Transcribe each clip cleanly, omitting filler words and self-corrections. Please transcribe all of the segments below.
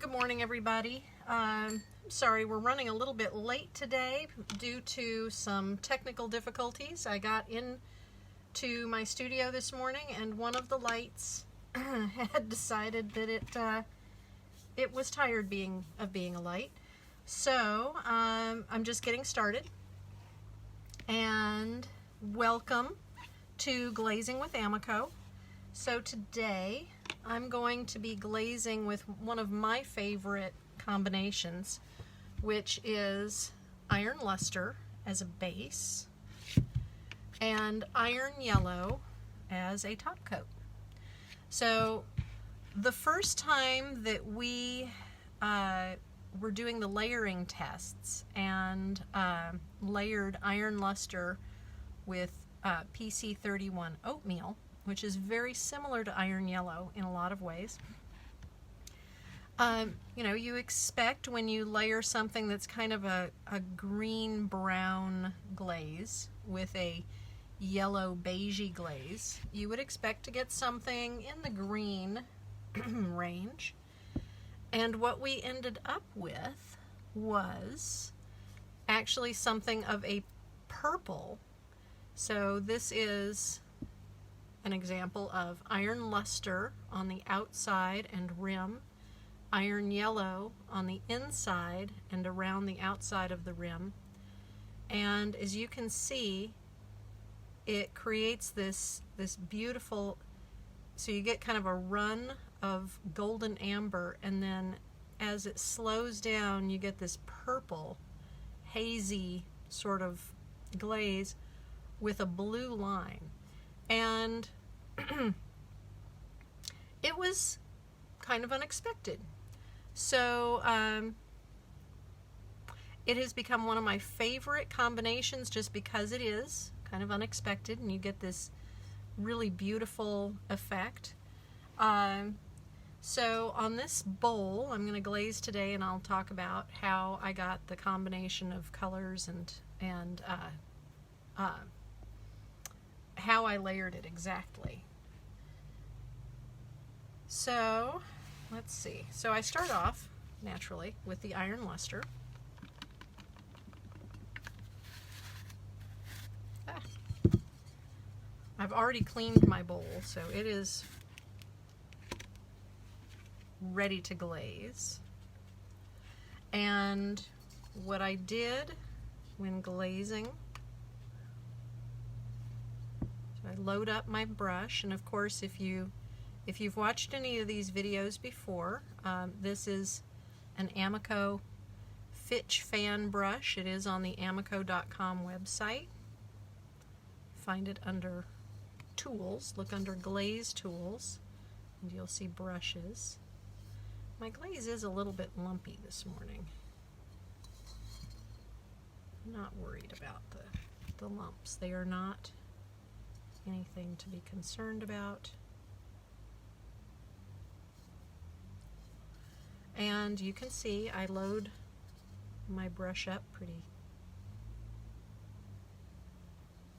Good morning, everybody. Sorry, we're running a little bit late today due to some technical difficulties. I got into my studio this morning and one of the lights had decided that it was tired of being a light. So I'm just getting started. And welcome to Glazing with AMACO. So today I'm going to be glazing with one of my favorite combinations, which is iron luster as a base and iron yellow as a top coat. So the first time that we were doing the layering tests and layered iron luster with PC-31 oatmeal, which is very similar to iron yellow in a lot of ways. You know, you expect when you layer something that's kind of a green-brown glaze with a yellow beigey glaze, you would expect to get something in the green range. And what we ended up with was actually something of a purple. So this is an example of iron luster on the outside and rim, iron yellow on the inside and around the outside of the rim. And as you can see, it creates this beautiful, so you get kind of a run of golden amber, and then as it slows down you get this purple hazy sort of glaze with a blue line. And it was kind of unexpected. So it has become one of my favorite combinations just because it is kind of unexpected and you get this really beautiful effect. So on this bowl I'm going to glaze today, and I'll talk about how I got the combination of colors and how I layered it exactly. So let's see. So I start off naturally with the iron luster. I've already cleaned my bowl, so it is ready to glaze. And what I did when glazing, I load up my brush, and of course if you've watched any of these videos before, this is an AMACO Fitch fan brush. It is on the amaco.com website. Find it under tools, look under glaze tools, and you'll see brushes. My glaze is a little bit lumpy this morning. I'm not worried about the lumps. They are not anything to be concerned about. And you can see I load my brush up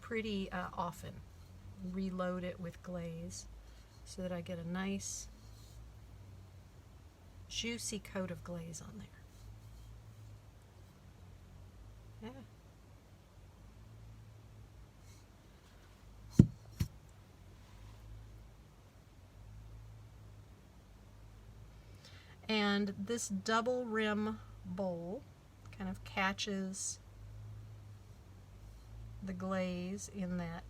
pretty often. Reload it with glaze so that I get a nice juicy coat of glaze on there. Yeah. And this double rim bowl kind of catches the glaze in that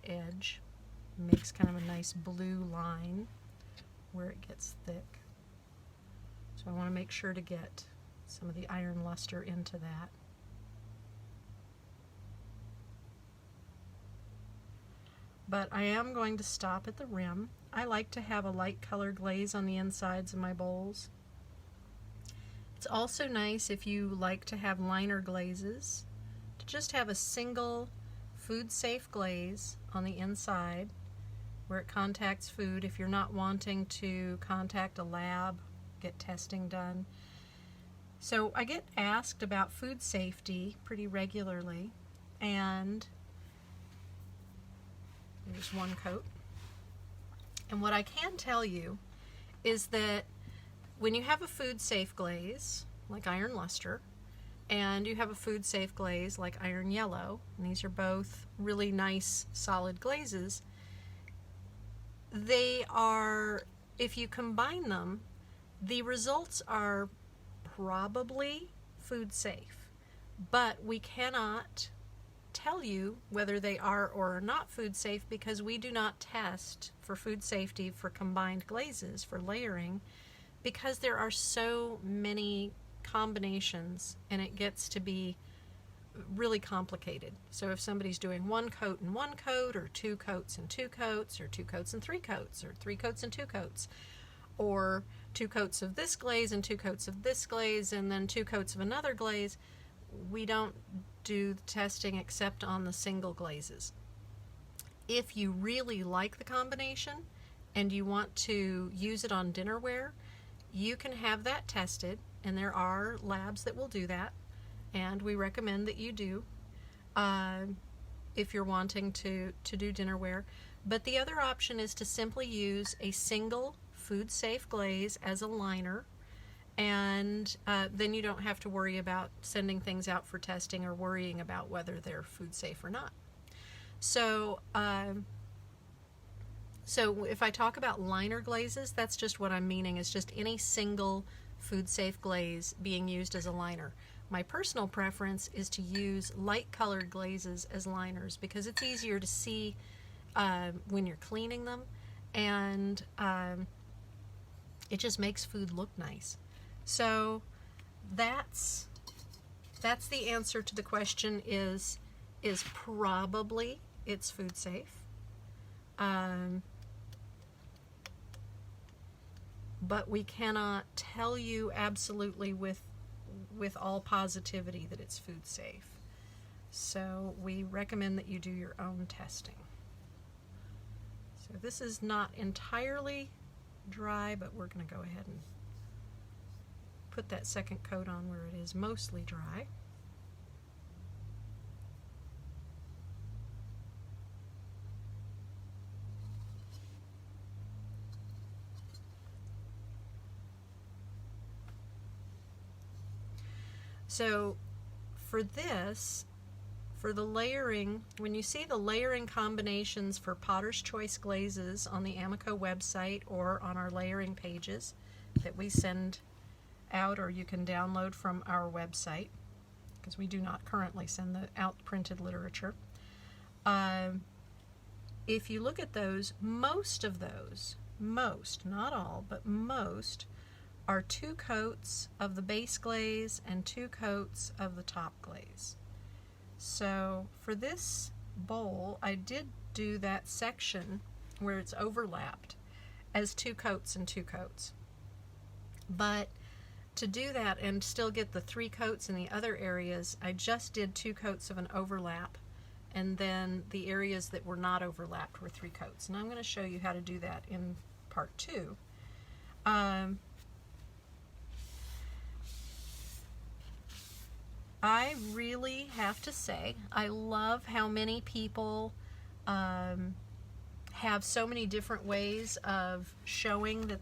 edge, makes kind of a nice blue line where it gets thick. So I want to make sure to get some of the iron luster into that. But I am going to stop at the rim. I like to have a light color glaze on the insides of my bowls. It's also nice if you like to have liner glazes to just have a single food safe glaze on the inside where it contacts food if you're not wanting to contact a lab, get testing done. So I get asked about food safety pretty regularly, and there's one coat. And what I can tell you is that when you have a food safe glaze, like Iron Lustre, and you have a food safe glaze like Iron Yellow, and these are both really nice solid glazes, they are, if you combine them, the results are probably food safe, but we cannot tell you whether they are or are not food safe because we do not test for food safety for combined glazes for layering, because there are so many combinations and it gets to be really complicated. So if somebody's doing one coat and one coat, or two coats and two coats, or two coats and three coats, or three coats and two coats, or two coats of this glaze and two coats of this glaze and then two coats of another glaze, we don't do the testing except on the single glazes. If you really like the combination and you want to use it on dinnerware, you can have that tested, and there are labs that will do that, and we recommend that you do if you're wanting to do dinnerware. But the other option is to simply use a single food safe glaze as a liner, and then you don't have to worry about sending things out for testing or worrying about whether they're food safe or not. So so if I talk about liner glazes, that's just what I'm meaning, is just any single food safe glaze being used as a liner. My personal preference is to use light colored glazes as liners because it's easier to see when you're cleaning them, and it just makes food look nice. So that's the answer to the question, is probably it's food safe. But we cannot tell you absolutely with all positivity that it's food safe. So we recommend that you do your own testing. So this is not entirely dry, but we're going to go ahead and put that second coat on where it is mostly dry. So for this, for the layering, when you see the layering combinations for Potter's Choice glazes on the AMACO website or on our layering pages that we send out, or you can download from our website, because we do not currently send out printed literature. If you look at those, most of those, not all, but most, are two coats of the base glaze and two coats of the top glaze. So for this bowl, I did do that section where it's overlapped as two coats and two coats. But to do that and still get the three coats in the other areas, I just did two coats of an overlap, and then the areas that were not overlapped were three coats. And I'm going to show you how to do that in part 2. I really have to say, I love how many people have so many different ways of showing that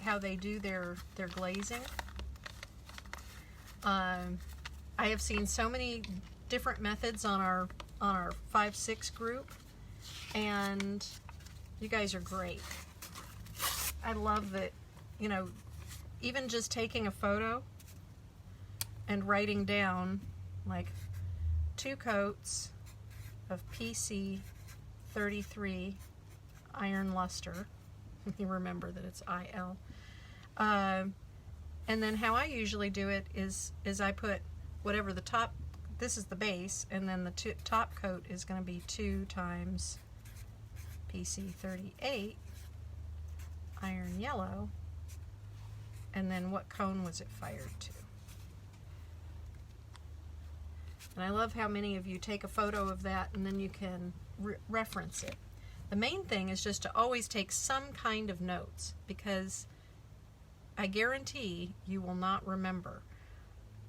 how they do their glazing. I have seen so many different methods on our 5-6 group, and you guys are great. I love that, you know, even just taking a photo and writing down like 2 coats of PC-33 Iron Lustre. You remember that it's IL. And then how I usually do it is I put whatever the top, this is the base, and then the top coat is going to be 2 times PC-38 Iron Yellow, and then what cone was it fired to. And I love how many of you take a photo of that and then you can reference it. The main thing is just to always take some kind of notes, because I guarantee you will not remember.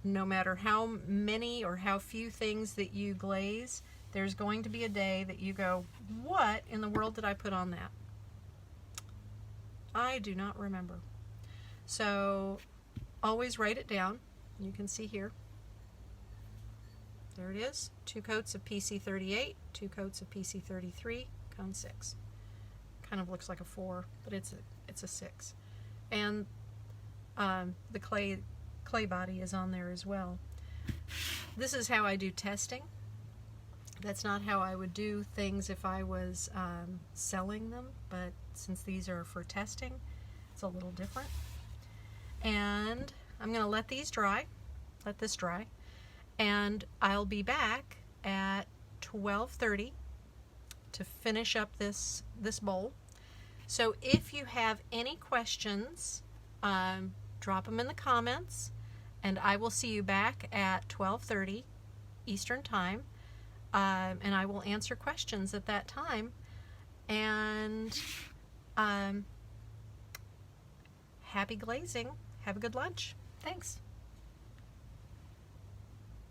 No matter how many or how few things that you glaze, there's going to be a day that you go, what in the world did I put on that? I do not remember. So always write it down. You can see here. There it is. 2 coats of PC-38, 2 coats of PC-33, cone 6. Kind of looks like a 4, but it's a 6. And the clay body is on there as well. This is how I do testing. That's not how I would do things if I was selling them, but since these are for testing, it's a little different. And I'm going to let this dry, and I'll be back at 12:30 to finish up this bowl. So if you have any questions, drop them in the comments, and I will see you back at 12:30 Eastern Time, and I will answer questions at that time. And happy glazing. Have a good lunch. Thanks.